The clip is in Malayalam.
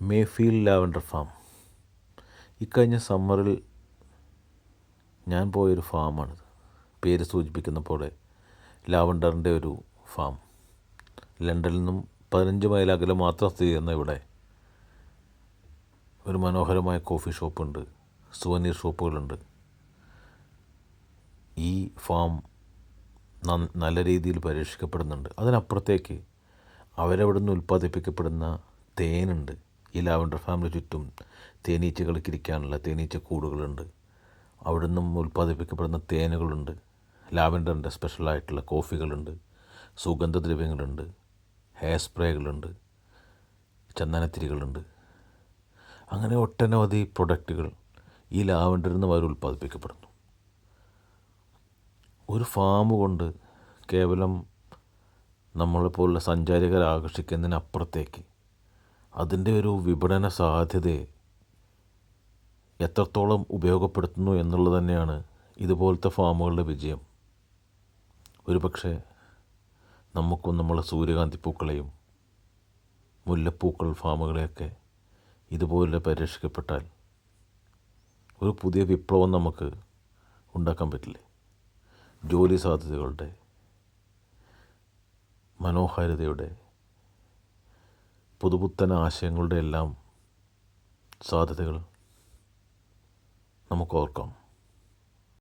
മേഫീൽഡ് ലാവൻഡർ ഫാം. ഇക്കഴിഞ്ഞ സമ്മറിൽ ഞാൻ പോയൊരു ഫാമാണിത്. പേര് സൂചിപ്പിക്കുന്ന പോലെ ലാവൻഡറിൻ്റെ ഒരു ഫാം. ലണ്ടനിൽ നിന്നും 15 മൈൽ അകലെ മാത്രം സ്ഥിതി ചെയ്യുന്ന ഇവിടെ ഒരു മനോഹരമായ കോഫി ഷോപ്പുണ്ട്, സുവനീർ ഷോപ്പുകളുണ്ട്. ഈ ഫാം നല്ല രീതിയിൽ പരീക്ഷിക്കപ്പെടുന്നുണ്ട്. അതിനപ്പുറത്തേക്ക് അവരവിടെ നിന്ന് ഉൽപ്പാദിപ്പിക്കപ്പെടുന്ന തേനുണ്ട്. ഈ ലാവൻഡർ ഫാമിന് ചുറ്റും തേനീച്ചകൾക്ക് ഇരിക്കാനുള്ള തേനീച്ച കൂടുകളുണ്ട്. അവിടെ നിന്നും ഉൽപ്പാദിപ്പിക്കപ്പെടുന്ന തേനുകളുണ്ട്. ലാവൻഡറിൻ്റെ സ്പെഷ്യലായിട്ടുള്ള കോഫികളുണ്ട്, സുഗന്ധദ്രവ്യങ്ങളുണ്ട്, ഹെയർ സ്പ്രേകളുണ്ട്, ചന്ദനത്തിരികളുണ്ട്. അങ്ങനെ ഒട്ടനവധി പ്രൊഡക്റ്റുകൾ ഈ ലാവൻഡറിൽ നിന്ന് അവർ ഉൽപ്പാദിപ്പിക്കപ്പെടുന്നു. ഒരു ഫാം കൊണ്ട് കേവലം നമ്മളെപ്പോലുള്ള സഞ്ചാരികളെ ആകർഷിക്കുന്നതിനപ്പുറത്തേക്ക് അതിൻ്റെ ഒരു വിപണന സാധ്യതയെ എത്രത്തോളം ഉപയോഗപ്പെടുത്തുന്നു എന്നുള്ളത് തന്നെയാണ് ഇതുപോലത്തെ ഫാമുകളുടെ വിജയം. ഒരുപക്ഷെ നമുക്കും നമ്മളെ സൂര്യകാന്തി പൂക്കളെയും മുല്ലപ്പൂക്കൾ ഫാമുകളെയൊക്കെ ഇതുപോലെ പരീക്ഷിക്കപ്പെട്ടാൽ ഒരു പുതിയ വിപ്ലവം നമുക്ക് ഉണ്ടാക്കാൻ പറ്റില്ലേ? ജോലി സാധ്യതകളുടെ, മനോഹാരിതയുടെ, പുതുപുത്തൻ ആശയങ്ങളുടെ എല്ലാം സാധ്യതകൾ നമുക്ക് ഓർക്കാം.